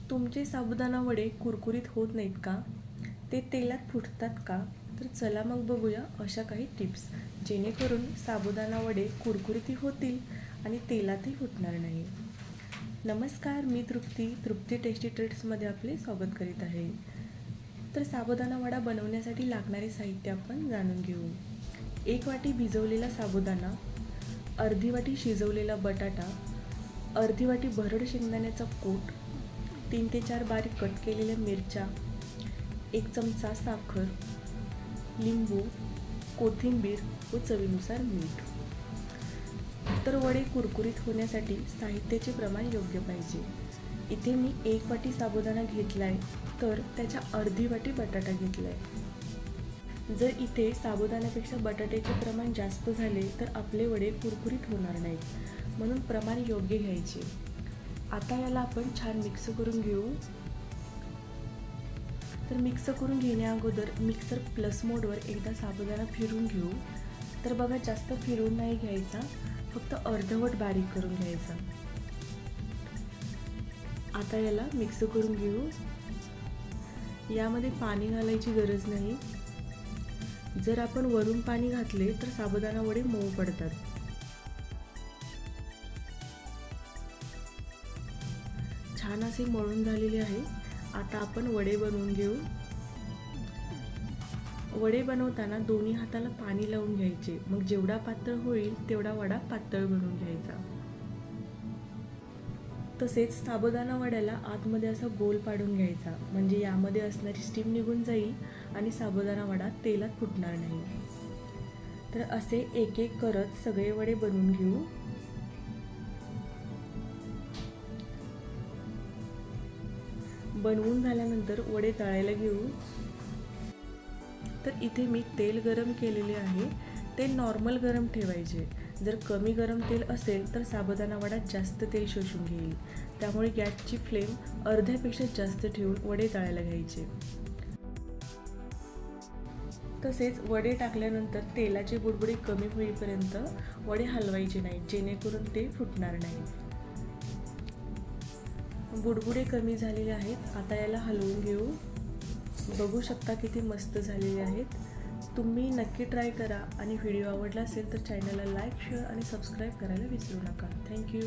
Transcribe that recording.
तुमचे साबुदाणा वडे कुरकुरीत होत नाहीत का? ते तेलात फुटतात का? तर चला मग बघूया अशा काही टिप्स जेणेकरून साबुदाणा वडे कुरकुरीतही होतील आणि तेलातही फुटणार नाही. नमस्कार, मी तृप्ती टेस्टी ट्रीट्समध्ये आपले स्वागत करीत आहे. तर साबुदाणा वडा बनवण्यासाठी लागणारे साहित्य आपण जाणून घेऊ. 1 वाटी भिजवलेला साबुदाणा, अर्धी वाटी शिजवलेला बटाटा, अर्धी वाटी भरड शेंगदाण्याचा कूट, 3 ते 4 बारीक कट केलेल्या मिरच्या, 1 चमचा साखर, लिंबू, कोथिंबीर व चवीनुसार मीठ. तर वडे कुरकुरीत होण्यासाठी साहित्याचे प्रमाण योग्य पाहिजे. इथे मी 1 वाटी साबुदाणा घेतला आहे, तर त्याच्या अर्धी वाटी बटाटा घेतला आहे. जर इथे साबुदाण्यापेक्षा बटाट्याचे प्रमाण जास्त झाले तर आपले वडे कुरकुरीत होणार नाहीत, म्हणून प्रमाण योग्य घ्यायचे. आता याला आपण छान मिक्स करून घेऊ. तर मिक्स करून घेण्याअगोदर मिक्सर प्लस मोडवर एकदा साबुदाणा फिरून घेऊ. तर बघा, जास्त फिरून नाही घ्यायचा, फक्त अर्धवट बारीक करून घ्यायचा. आता याला मिक्स करून घेऊ. यामध्ये पाणी घालायची गरज नाही. जर आपण वरून पाणी घातले तर साबुदाणा वडे मऊ पडतात. छान असे मळून झालेले आहे. आता आपण वडे बनवून घेऊ. वडे बनवताना दोन्ही हाताला पाणी लावून घ्यायचे. मग जेवढा पातळ होईल तेवढा वडा पातळ बनवून घ्यायचा. तसेच साबुदाणा वड्याला आतमध्ये असा गोल पाडून घ्यायचा, म्हणजे यामध्ये असणारी स्टीम निघून जाईल आणि साबुदाणा वडा तेलात फुटणार नाही. तर असे एक एक करत सगळे वडे बनवून घेऊ. बनवून झाल्यानंतर वडे तळायला घेऊ. तर इथे मी तेल गरम केलेले आहे. ते नॉर्मल गरम ठेवायचे. जर कमी गरम तेल असेल तर साबुदाणा वडा जास्त तेल शोषून घेईल. त्यामुळे गॅसची फ्लेम अर्ध्यापेक्षा जास्त ठेवून वडे तळायला घ्यायचे. तसेच वडे टाकल्यानंतर तेलाची बुडबुडी कमी होईपर्यंत वडे हलवायचे नाहीत, जेणेकरून ते फुटणार नाहीत. बुडबुडे कमी झालेले आहेत. आता याला हलवून घेऊ. बघू शकता किती मस्त झालेले आहेत. तुम्ही नक्की ट्राय करा आणि व्हिडिओ आवडला असेल तर चॅनलला लाईक, शेअर आणि सबस्क्राईब करायला विसरू नका. थँक्यू.